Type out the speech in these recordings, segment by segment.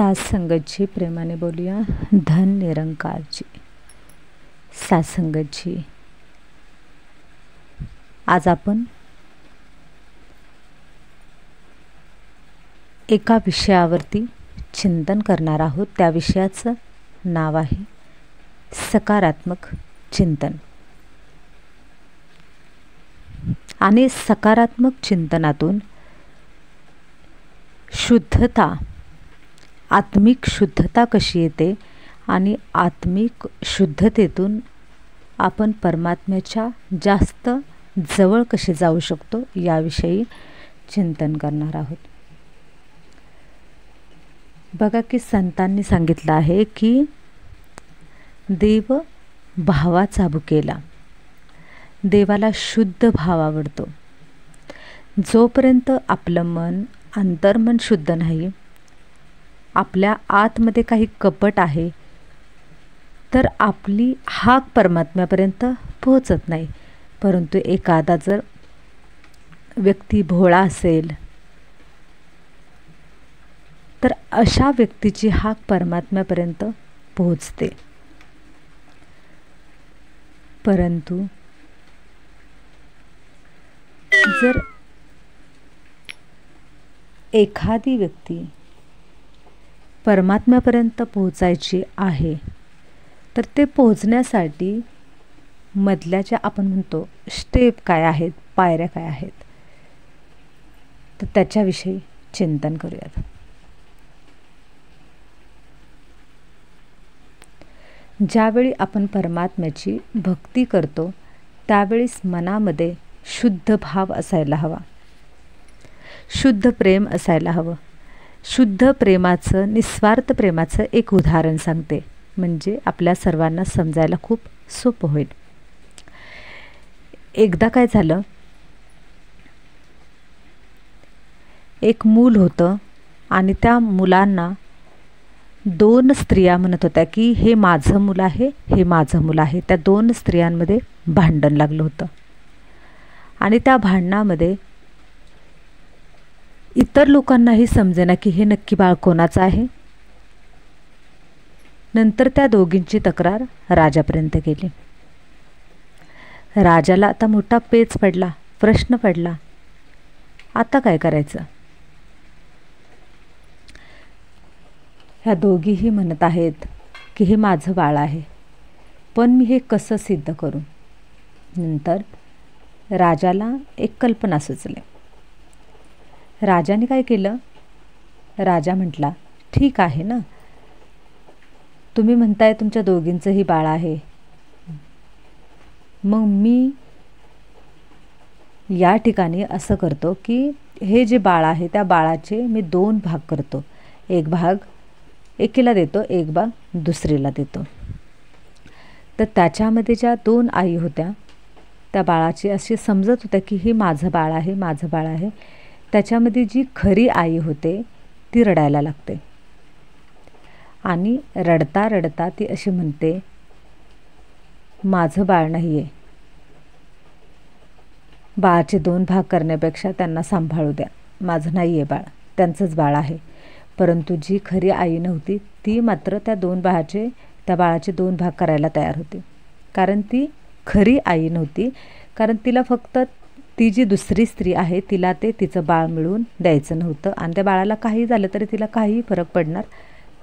सासंगतची प्रेमाने बोलूया. धन निरंकारची सासंगतची. आज आपण एका विषयावरती चिंतन करणार आहोत. त्या विषयाचं नाव आहे सकारात्मक चिंतन. आणि सकारात्मक चिंतनातून शुद्धता, आत्मिक शुद्धता कशी येते आणि आत्मिक शुद्धतेतून आपण परमात्म्याच्या जास्त जवळ कसे जाऊ शकतो याविषयी चिंतन करणार आहोत. बघा की संतांनी सांगितलं आहे की देव भावाचा भुकेला. देवाला शुद्ध भाव आवडतो. जोपर्यंत आपलं मन, अंतर्मन शुद्ध नाही, आपल्या आतमध्ये काही कपट आहे, तर आपली हाक परमात्म्यापर्यंत पोहोचत नाही. परंतु एखादा जर व्यक्ती भोळा असेल तर अशा व्यक्तीची हाक परमात्म्यापर्यंत पोहोचते. परंतु जर एखादी व्यक्ती परमात्म्यापर्यंत पोहोचायची आहे तर ते पोहोचण्यासाठी मधल्याच्या आपण म्हणतो स्टेप काय आहेत, पायऱ्या काय आहेत, तर त्याच्याविषयी चिंतन करूयात. ज्यावेळी आपण परमात्म्याची भक्ती करतो त्यावेळेस मनामध्ये शुद्ध भाव असायला हवा, शुद्ध प्रेम असायला हवं. शुद्ध प्रेमाचं, निस्वार्थ प्रेमाचं एक उदाहरण सांगते, म्हणजे आपल्या सर्वांना समजायला खूप सोपं होईल. एकदा काय झालं, एक मूल होतं आणि त्या मुलांना दोन स्त्रिया म्हणत होत्या की हे माझं मुलं आहे, हे माझं मुलं आहे. त्या दोन स्त्रियांमध्ये भांडण लागलं होतं आणि त्या भांडणामध्ये इतर लोकांनाही समजेना की हे नक्की बाळ कोणाचं आहे. नंतर त्या दोघींची तक्रार राजापर्यंत गेली. राजाला आता मोठा पेच पडला, प्रश्न पडला, आता काय करायचं. ह्या दोघीही म्हणत आहेत की हे माझं बाळ आहे, पण मी हे कसं सिद्ध करू. नंतर राजाला एक कल्पना सुचली. राजाने काय केलं, राजा म्हटला ठीक आहे ना, तुम्ही म्हणताय तुमच्या दोघींचंही बाळ आहे, मग मी या ठिकाणी असं करतो की हे जे बाळ आहे त्या बाळाचे मी दोन भाग करतो. एक भाग एकीला देतो, एक भाग दुसरीला देतो. तर त्याच्यामध्ये ज्या दोन आई होत्या त्या बाळाची अशी समजत होत्या की हे माझं बाळ आहे, माझं बाळ आहे. त्याच्यामध्ये जी खरी आई होते ती रडायला लागते आणि रडता रडता ती अशी म्हणते, माझं बाळ नाही आहे, बाळाचे दोन भाग करण्यापेक्षा त्यांना सांभाळू द्या, माझं नाही आहे बाळ, त्यांचंच बाळ आहे. परंतु जी खरी आई नव्हती ती मात्र त्या बाळाचे दोन भाग करायला तयार होती. कारण ती खरी आई नव्हती, कारण तिला फक्त ती जी दुसरी स्त्री आहे तिला ते तिचं बाळ मिळवून द्यायचं नव्हतं आणि त्या बाळाला काही झालं तरी तिला काहीही फरक पडणार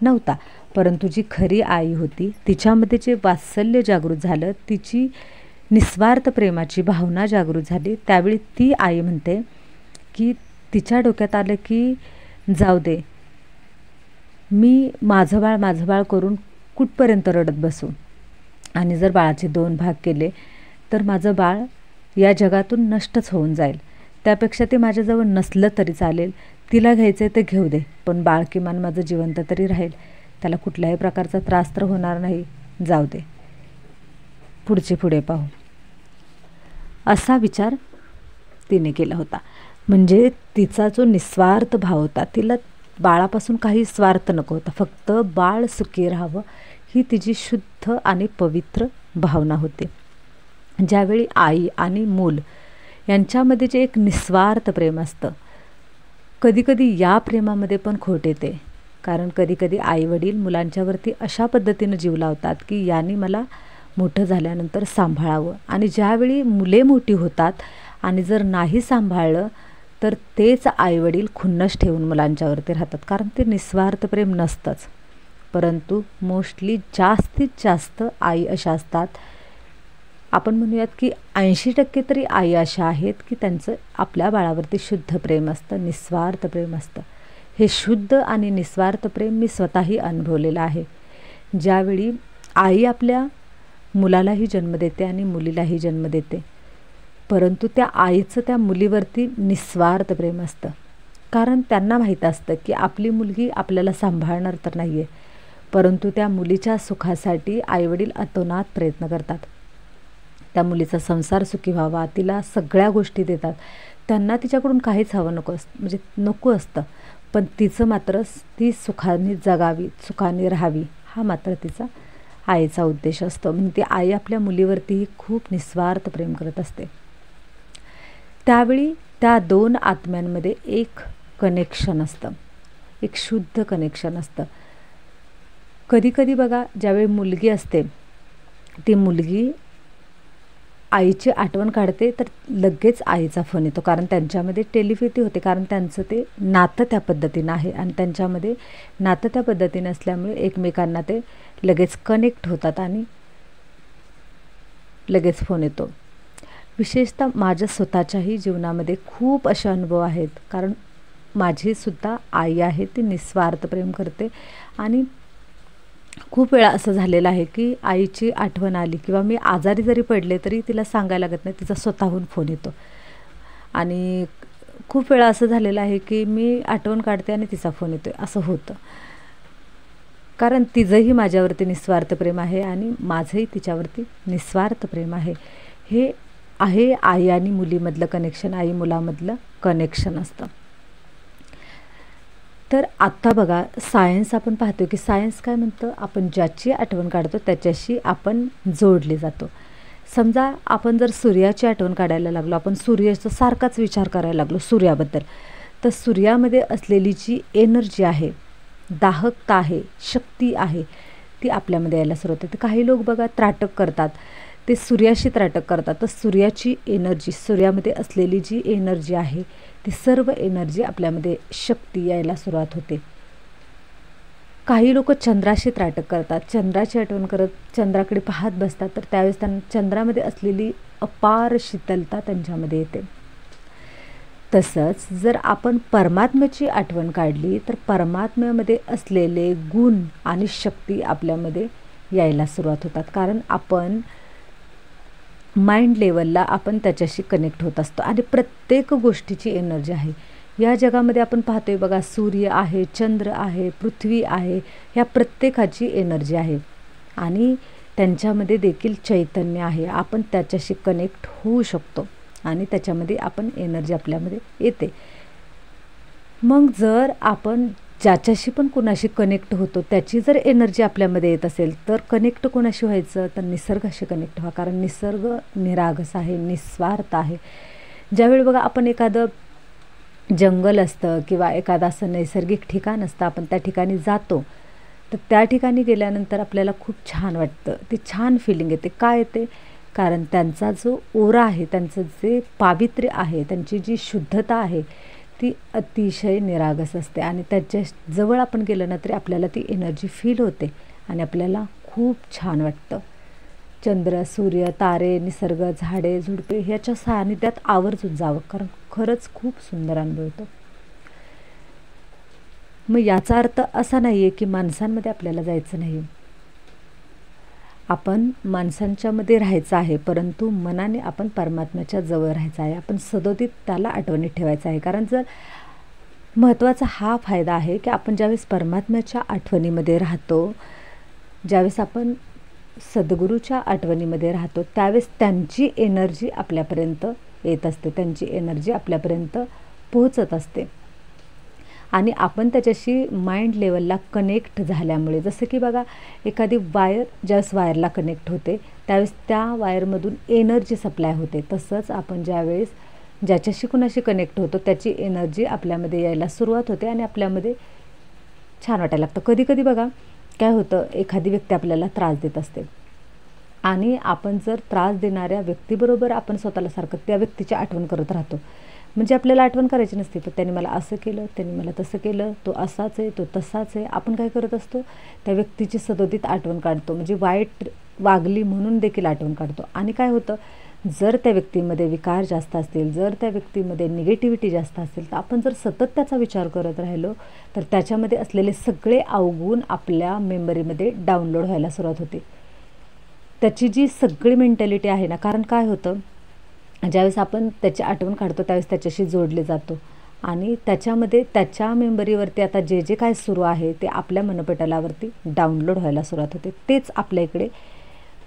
नव्हता. परंतु जी खरी आई होती तिच्यामध्ये जे वात्सल्य जागृत झालं, तिची निस्वार्थ प्रेमाची भावना जागृत झाली. त्यावेळी ती आई म्हणते की तिच्या डोक्यात आलं की जाऊ दे, मी माझं बाळ करून कुठपर्यंत रडत बसू, आणि जर बाळाचे दोन भाग केले तर माझं बाळ या जगातून नष्टच होऊन जाईल. त्यापेक्षा ते माझ्याजवळ नसलं तरी चालेल, तिला घ्यायचं आहे ते घेऊ दे, पण बाळ किमान माझं जिवंत तरी राहील, त्याला कुठल्याही प्रकारचा त्रास तर होणार नाही, जाऊ दे, पुढे पाहू. असा विचार तिने केला होता. म्हणजे तिचा जो निस्वार्थ भाव होता, तिला बाळापासून काही स्वार्थ नको होता, फक्त बाळ सुखी राहावं ही तिची शुद्ध आणि पवित्र भावना होती. ज्यावेळी आई आणि मूल यांच्यामध्ये जे एक निस्वार्थ प्रेम असतं, कधीकधी या प्रेमामध्ये पण खोट येते. कारण कधीकधी आईवडील मुलांच्यावरती अशा पद्धतीनं जीव लावतात की यांनी मला मोठं झाल्यानंतर सांभाळावं, आणि ज्यावेळी मुले मोठी होतात आणि जर नाही सांभाळलं तर तेच आईवडील खुन्नस ठेवून मुलांच्यावरती राहतात, कारण ते निस्वार्थ प्रेम नसतंच. परंतु मोस्टली जास्तीत जास्त आई अशा असतात, आपण म्हणूयात की 80% तरी आई अशा आहेत की त्यांचं आपल्या बाळावरती शुद्ध प्रेम असतं, निस्वार्थ प्रेम असतं. हे शुद्ध आणि निस्वार्थ प्रेम मी स्वतःही अनुभवलेलं आहे. ज्यावेळी आई आपल्या मुलालाही जन्म देते आणि मुलीलाही जन्म देते, परंतु त्या आईचं त्या मुलीवरती निस्वार्थ प्रेम असतं, कारण त्यांना माहीत असतं की आपली मुलगी आपल्याला सांभाळणार तर नाही आहे, परंतु त्या मुलीच्या सुखासाठी आईवडील अतोनात प्रयत्न करतात. त्या मुलीचा संसार सुखी व्हावा, तिला सगळ्या गोष्टी देतात. त्यांना तिच्याकडून काहीच हवं म्हणजे नको असतं, पण तिचं मात्र ती सुखाने जगावी, सुखाने राहावी, हा मात्र तिचा आईचा उद्देश असतो. म्हणजे ती आई आपल्या मुलीवरतीही खूप निस्वार्थ प्रेम करत असते. त्यावेळी त्या दोन आत्म्यांमध्ये एक कनेक्शन असतं, एक शुद्ध कनेक्शन असतं. कधीकधी बघा, ज्यावेळी मुलगी असते ती मुलगी आईची आठवण काढते तर लगेच आईचा फोन येतो, कारण त्यांच्यामध्ये टेलिपॅथी होते, कारण त्यांचं ते नातं त्या पद्धतीनं आहे आणि त्यांच्यामध्ये नातं त्या पद्धतीनं असल्यामुळे एकमेकांना ते लगेच कनेक्ट होतात आणि लगेच फोन येतो. विशेषतः माझ्या स्वतःच्याही जीवनामध्ये खूप असे अनुभव आहेत, कारण माझीसुद्धा आई आहे, ती निस्वार्थ प्रेम करते. आणि खूप वेळा असं झालेलं आहे की आईची आठवण आली किंवा मी आजारी जरी पडले तरी तिला सांगायला लागत नाही, तिचा स्वतःहून फोन येतो. आणि खूप वेळा असं झालेलं आहे की मी आठवण काढते आणि तिचा फोन येतो, असं होतं. कारण तिचंही माझ्यावरती निस्वार्थ प्रेम आहे आणि माझंही तिच्यावरती निस्वार्थ प्रेम आहे. हे आहे आई आणि मुलीमधलं कनेक्शन, आई मुलामधलं कनेक्शन असतं. तर आत्ता बघा, सायन्स आपण पाहतो की सायन्स काय म्हणतं, आपण ज्याची आठवण काढतो त्याच्याशी आपण जोडले जातो. समजा आपण जर सूर्याची आठवण काढायला लागलो, आपण सूर्याचा सारखाच विचार करायला लागलो सूर्याबद्दल, तर सूर्यामध्ये असलेली जी एनर्जी आहे, दाहकता आहे, शक्ती आहे, ती आपल्यामध्ये यायला सुरुवात होते. काही लोक बघा त्राटक करतात, ते सूर्याशी त्राटक करतात, तर सूर्याची एनर्जी, सूर्यामध्ये असलेली जी एनर्जी आहे ती सर्व एनर्जी आपल्यामध्ये शक्ती यायला सुरुवात होते. काही लोक चंद्राशी त्राटक करतात, चंद्राची आठवण करत चंद्राकडे पाहत बसतात, तर त्यावेळेस त्यांना चंद्रामध्ये असलेली अपार शीतलता त्यांच्यामध्ये येते. तसंच जर आपण परमात्म्याची आठवण काढली तर परमात्म्यामध्ये असलेले गुण आणि शक्ती आपल्यामध्ये यायला सुरुवात होतात, कारण आपण माइंड लेवलला आपण त्याच्याशी कनेक्ट होत असतो. आणि प्रत्येक गोष्टीची एनर्जी आहे या जगामध्ये. आपण पाहतोय बघा, सूर्य आहे, चंद्र आहे, पृथ्वी आहे, ह्या प्रत्येकाची एनर्जी आहे आणि त्यांच्यामध्ये देखील चैतन्य आहे. आपण त्याच्याशी कनेक्ट होऊ शकतो आणि त्याच्यामध्ये आपण एनर्जी आपल्यामध्ये येते. मग जर आपण ज्याच्याशी पण कोणाशी कनेक्ट होतो त्याची जर एनर्जी आपल्यामध्ये येत असेल तर कनेक्ट कोणाशी व्हायचं, तर निसर्गाशी कनेक्ट व्हा, कारण निसर्ग निरागस आहे, निस्वार्थ आहे. ज्यावेळी बघा आपण एखादं जंगल असतं किंवा एखादं असं नैसर्गिक ठिकाण असतं, आपण त्या ठिकाणी जातो, तर त्या ठिकाणी गेल्यानंतर आपल्याला खूप छान वाटतं, ती छान फिलिंग येते. काय येते, कारण त्यांचा जो ओरा आहे, त्यांचं जे पावित्र्य आहे, त्यांची जी शुद्धता आहे ती अतिशय निरागस असते आणि त्याच्या जवळ आपण गेलं ना तरी आपल्याला ती एनर्जी फील होते आणि आपल्याला खूप छान वाटतं. चंद्र, सूर्य, तारे, निसर्ग, झाडे, झुडपे ह्याच्या सानिध्यात आवर्जून जावं, कारण खरंच खूप सुंदर अनुभव येतो. मग याचा अर्थ असा नाही आहे की माणसांमध्ये आपल्याला जायचं नाही, आपण माणसांच्यामध्ये राहायचं आहे, परंतु मनाने आपण परमात्म्याच्या जवळ राहायचं आहे. आपण सदोदित त्याला आठवणीत ठेवायचं आहे, कारण जर महत्त्वाचा हा फायदा आहे की आपण ज्यावेळेस परमात्म्याच्या आठवणीमध्ये राहतो, ज्यावेळेस आपण सद्गुरूच्या आठवणीमध्ये राहतो, त्यावेळेस त्यांची एनर्जी आपल्यापर्यंत येत असते, त्यांची एनर्जी आपल्यापर्यंत पोहोचत असते आणि आपण त्याच्याशी माइंड लेवलला कनेक्ट झाल्यामुळे, जसं की बघा एखादी वायर ज्यावेळेस वायरला कनेक्ट होते त्यावेळेस त्या वायरमधून एनर्जी सप्लाय होते, तसंच आपण ज्यावेळेस ज्याच्याशी कुणाशी कनेक्ट होतो त्याची एनर्जी आपल्यामध्ये यायला सुरुवात होते आणि आपल्यामध्ये छान वाटायला लागतं. कधी कधी बघा काय होतं, एखादी व्यक्ती आपल्याला त्रास देत असते आणि आपण जर त्रास देणाऱ्या व्यक्तीबरोबर आपण स्वतःला सारखं त्या व्यक्तीची आठवण करत राहतो. म्हणजे आपल्याला आठवण करायची नसते, पण त्यांनी मला असं केलं, त्यांनी मला तसं केलं, तो असाच आहे, तो तसाच आहे. आपण काय करत असतो, त्या व्यक्तीची सदोदित आठवण काढतो, म्हणजे वाईट वागली म्हणून देखील आठवण काढतो. आणि काय होतं, जर त्या व्यक्तीमध्ये विकार जास्त असतील, जर त्या व्यक्तीमध्ये निगेटिव्हिटी जास्त असेल, तर आपण जर सतत त्याचा विचार करत राहिलो तर त्याच्यामध्ये असलेले सगळे अवगुण आपल्या मेमरीमध्ये डाउनलोड व्हायला सुरुवात होते. त्याची जी सगळी मेंटॅलिटी आहे ना, कारण काय होतं, ज्यावेळेस आपण त्याची आठवण काढतो त्यावेळेस त्याच्याशी जोडले जातो आणि त्याच्यामध्ये त्याच्या मेमरीवरती आता जे जे काय सुरू आहे ते आपल्या मनपटलावरती डाउनलोड व्हायला सुरुवात होते. तेच आपल्या इकडे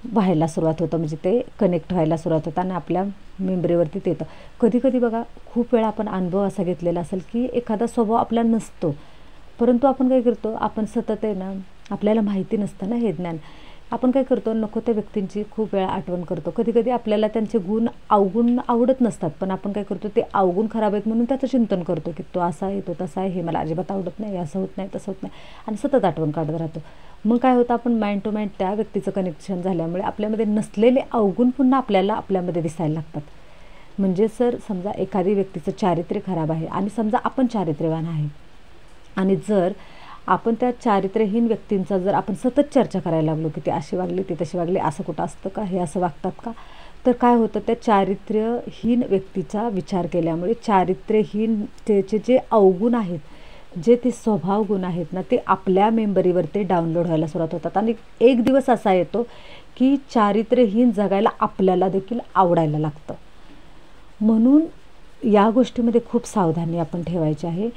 व्हायला सुरुवात होतं, म्हणजे ते कनेक्ट व्हायला सुरुवात होतं आणि आपल्या मेमरीवरती ते येतं. कधी कधी बघा खूप वेळा आपण अनुभव असा घेतलेला असेल की एखादा स्वभाव आपला नसतो, परंतु आपण काय करतो, आपण सतत आहे ना, आपल्याला माहिती नसतं ना हे ज्ञान, आपण काय करतो, नको त्या व्यक्तींची खूप वेळा आठवण करतो. कधी कधी आपल्याला त्यांचे अवगुण आवडत नसतात, पण आपण काय करतो, ते अवगुण खराब आहेत म्हणून त्याचं चिंतन करतो की तो असा आहे, तो तसा आहे, हे मला अजिबात आवडत नाही, असं होत नाही, तसं होत नाही, आणि सतत आठवण काढत राहतो. मग काय होतं, आपण माइंड टू माइंड त्या व्यक्तीचं कनेक्शन झाल्यामुळे आपल्यामध्ये नसलेले अवगुण पुन्हा आपल्यामध्ये दिसायला लागतात. म्हणजे सर समजा एखादी व्यक्तीचं चारित्र्य खराब आहे आणि समजा आपण चारित्र्यवान आहे, आणि जर आपण त्या चारित्र्यहीन व्यक्तींचा जर आपण सतत चर्चा करायला लागलो की ती अशी वागली, ती तशी वागली, असं कुठं असतं का, हे असं वागतात का, तर काय होतं, त्या चारित्र्यहीन व्यक्तीचा विचार केल्यामुळे चारित्र्यहीन त्याचे जे अवगुण आहेत, जे ते स्वभाव गुण आहेत ना, ते आपल्या मेमरीवर ते डाउनलोड व्हायला सुरुवात होतात. आणि एक दिवस असा येतो की चारित्र्यहीन जगायला आपल्याला देखील आवडायला लागतं. म्हणून या गोष्टीमध्ये खूप सावधानी आपण ठेवायची आहे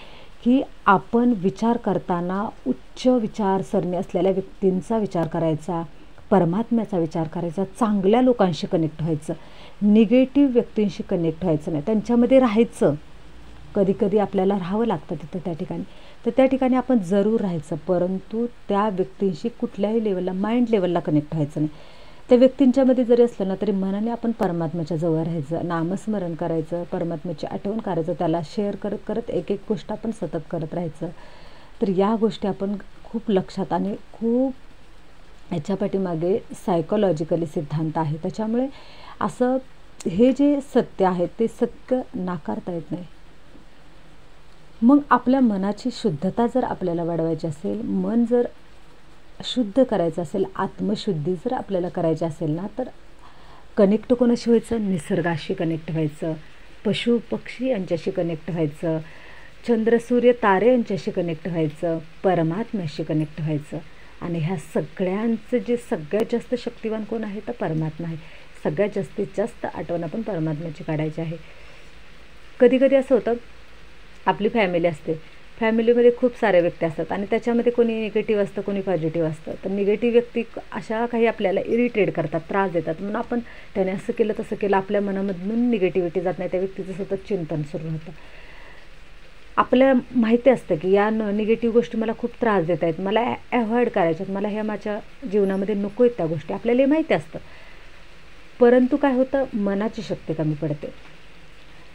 की आपण विचार करताना उच्च विचारसरणी असलेल्या व्यक्तींचा विचार करायचा, परमात्म्याचा विचार करायचा, चांगल्या लोकांशी कनेक्ट व्हायचं, निगेटिव्ह व्यक्तींशी कनेक्ट व्हायचं नाही, त्यांच्यामध्ये राहायचं. कधी कधी आपल्याला राहावं लागतं तिथं त्या ठिकाणी, तर त्या ठिकाणी आपण जरूर राहायचं, परंतु त्या व्यक्तींशी कुठल्याही लेवलला, माइंड लेवलला कनेक्ट व्हायचं नाही. त्या व्यक्तींच्यामध्ये जरी असलं ना तरी मनाने आपण परमात्म्याच्या जवळ राहायचं, नामस्मरण करायचं, परमात्म्याची आठवण करायचं, त्याला शेअर करत करत एक एक गोष्ट आपण सतत करत राहायचं. तर या गोष्टी आपण खूप लक्षात, आणि खूप याच्या पाठीमागे सायकोलॉजिकली सिद्धांत आहे, त्याच्यामुळे असं हे जे सत्य आहे ते सत्य नाकारता येत नाही. मग आपल्या मनाची शुद्धता जर आपल्याला वाढवायची असेल, मन जर शुद्ध करायचं असेल, आत्मशुद्धी जर आपल्याला करायची असेल ना, तर कनेक्ट कोणाशी व्हायचं, निसर्गाशी कनेक्ट व्हायचं, पशु पक्षी यांच्याशी कनेक्ट व्हायचं, चंद्र सूर्य तारे यांच्याशी कनेक्ट व्हायचं, परमात्म्याशी कनेक्ट व्हायचं. आणि ह्या सगळ्यांचं जे सगळ्यात जास्त शक्तिवान कोण आहे, तर परमात्मा आहे. सगळ्यात जास्तीत जास्त आठवण आपण परमात्म्याची काढायची आहे. कधी कधी असं होतं, आपली फॅमिली असते, फॅमिलीमध्ये खूप साऱ्या व्यक्ती असतात आणि त्याच्यामध्ये कोणी निगेटिव्ह असतं, कोणी पॉझिटिव्ह असतं. तर निगेटिव्ह व्यक्ती अशा काही आपल्याला इरिटेट करतात, त्रास देतात, म्हणून आपण त्याने असं केलं तसं केलं, आपल्या मनामधून निगेटिव्हिटी जात नाही, त्या व्यक्तीचं सतत चिंतन सुरू होतं. आपल्याला माहिती असतं की या निगेटिव्ह गोष्टी मला खूप त्रास देत आहेत, मला अवॉइड करायच्यात, मला ह्या माझ्या जीवनामध्ये नको आहेत त्या गोष्टी, आपल्याला हे माहिती असतं. परंतु काय होतं, मनाची शक्ती कमी पडते.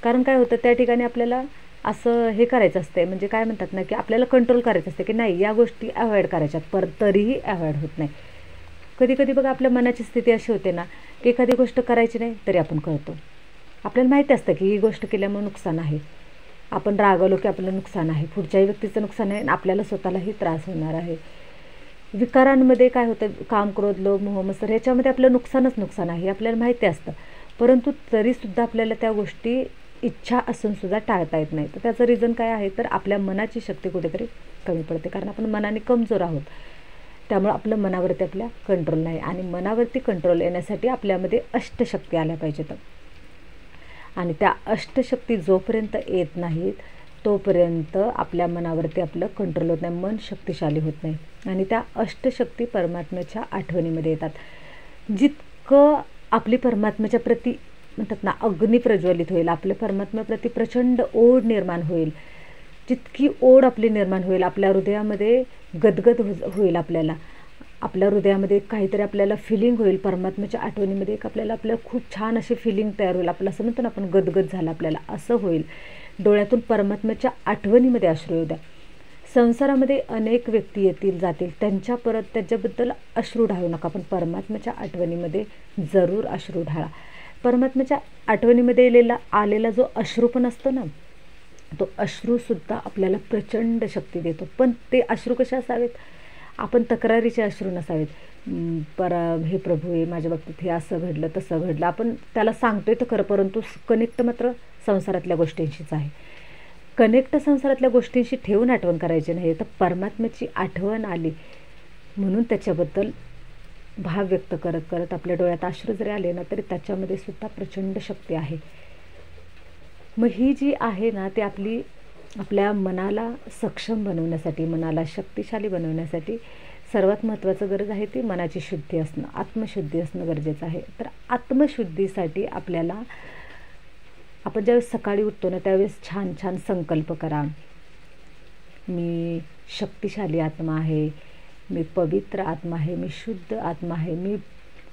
कारण काय होतं, त्या ठिकाणी आपल्याला असं हे करायचं असते, म्हणजे काय म्हणतात ना, की आपल्याला कंट्रोल करायचं असते की नाही या गोष्टी अवॉइड करायच्यात, पर तरीही अवॉइड होत नाही. कधी कधी बघा आपल्या मनाची स्थिती अशी होते ना की एखादी गोष्ट करायची नाही तरी आपण करतो. आपल्याला माहिती असतं की ही गोष्ट केल्यामुळे नुकसान आहे, आपण रागवलो की आपलं नुकसान आहे, पुढच्याही व्यक्तीचं नुकसान आहे आणि आपल्याला स्वतःलाही त्रास होणार आहे. विकारांमध्ये काय होतं, काम, क्रोध, लोभ, मोह, मत्सर ह्याच्यामध्ये आपलं नुकसान आहे, आपल्याला माहिती असतं, परंतु तरीसुद्धा आपल्याला त्या गोष्टी इच्छा असूनसुद्धा टाळता येत नाही. तर त्याचं रिझन काय आहे, तर आपल्या मनाची शक्ती कुठेतरी कमी पडते, कारण आपण मनाने कमजोर आहोत. त्यामुळे आपलं मनावरती आपल्या कंट्रोल नाही, आणि मनावरती कंट्रोल येण्यासाठी आपल्यामध्ये अष्टशक्ती आल्या पाहिजेत. आणि त्या अष्टशक्ती जोपर्यंत येत नाहीत तोपर्यंत आपल्या मनावरती आपलं कंट्रोल होत नाही, मन शक्तिशाली होत नाही. आणि त्या अष्टशक्ती परमात्म्याच्या आठवणीमध्ये येतात. जितकं आपली परमात्म्याच्या प्रती म्हणतात ना अग्नी प्रज्वलित होईल, आपल्या परमात्म्याप्रती प्रचंड ओढ निर्माण होईल, जितकी ओढ आपली निर्माण होईल, आपल्या हृदयामध्ये गदगद होईल, आपल्या हृदयामध्ये काहीतरी आपल्याला फिलिंग होईल, परमात्म्याच्या आठवणीमध्ये एक आपल्याला खूप छान अशी फिलिंग तयार होईल, आपलं असं म्हणतो ना आपण गदगद झालं आपल्याला, असं होईल. डोळ्यातून परमात्म्याच्या आठवणीमध्ये अश्रू येऊ द्या. संसारामध्ये अनेक व्यक्ती येतील जातील, त्याच्याबद्दल अश्रू ढाळू नका, पण परमात्म्याच्या आठवणीमध्ये जरूर अश्रू ढाळा. परमात्म्याच्या आठवणीमध्ये आलेला जो अश्रू पण असतो ना, तो अश्रूसुद्धा आपल्याला प्रचंड शक्ती देतो. पण ते अश्रू कसे असावेत? आपण तक्रारीचे अश्रू नसावेत. हे प्रभू हे माझ्या बाबतीत हे असं घडलं तसं घडलं, आपण त्याला सांगतोय तर खरं, परंतु कनेक्ट मात्र संसारातल्या गोष्टींशीच आहे. कनेक्ट संसारातल्या गोष्टींशी ठेवून आठवण करायची नाही, तर परमात्म्याची आठवण आली म्हणून त्याच्याबद्दल भाव व्यक्त करत करत आपल्या डोळ्यात अश्रू जरी आले ना, तरी त्याच्यामध्ये सुद्धा प्रचंड शक्ती आहे. मग ही जी आहे ना, ती आपल्या मनाला सक्षम बनवण्यासाठी, मनाला शक्तिशाली बनवण्यासाठी सर्वात महत्त्वाचं गरज आहे ती मनाची शुद्धी असणं, आत्मशुद्धी असणं गरजेचं आहे. तर आत्मशुद्धीसाठी आपण ज्यावेळेस सकाळी उठतो ना, त्यावेळेस छान छान संकल्प करा. मी शक्तिशाली आत्मा आहे, मी पवित्र आत्मा आहे, मी शुद्ध आत्मा आहे, मी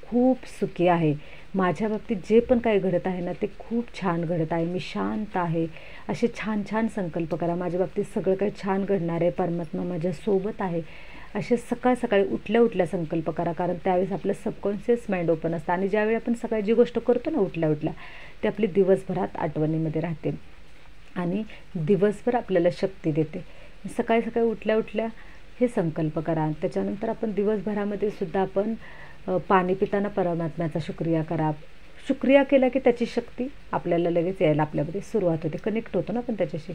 खूप सुखी आहे, माझ्या बाबतीत जे पण काही घडत आहे ना ते खूप छान घडत आहे, मी शांत आहे, असे छान छान संकल्प करा. माझ्या बाबतीत सगळं काही छान घडणार आहे, परमात्मा माझ्यासोबत आहे, असे सकाळी उठल्या संकल्प करा. कारण त्यावेळेस आपलं सबकॉन्शियस माइंड ओपन असतं आणि ज्यावेळी आपण सकाळी जी गोष्ट करतो ना उठल्या ते आपली दिवसभरात आठवणीमध्ये राहते आणि दिवसभर आपल्याला शक्ती देते. सकाळी उठल्या हे संकल्प करा. त्याच्यानंतर आपण दिवसभरामध्ये सुद्धा आपण पाणी पिताना परमात्म्याचा शुक्रिया करा. शुक्रिया केला की त्याची शक्ती आपल्याला लगेच यायला आपल्यामध्ये सुरुवात होते, कनेक्ट होतो ना आपण त्याच्याशी.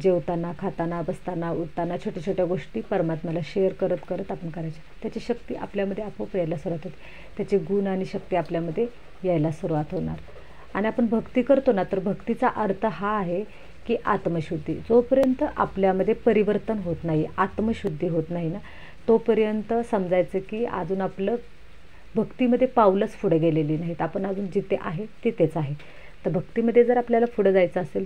जेवताना, खाताना, बसताना, उठताना छोट्या गोष्टी परमात्म्याला शेअर करत करत आपण करायच्या, त्याची शक्ती आपल्यामध्ये आपोआप यायला सुरुवात होते, त्याचे गुण आणि शक्ती आपल्यामध्ये यायला सुरुवात होणार. आणि आपण भक्ती करतो ना, तर भक्तीचा अर्थ हा आहे की आत्मशुद्धी. जोपर्यंत आपल्यामध्ये परिवर्तन होत नाही, आत्मशुद्धी होत नाही ना, तोपर्यंत समजायचं की अजून आपलं भक्तीमध्ये पाऊलच पुढे गेलेली नाहीत, आपण अजून जिथे आहे तिथेच आहे. तर भक्तीमध्ये जर आपल्याला पुढे जायचं असेल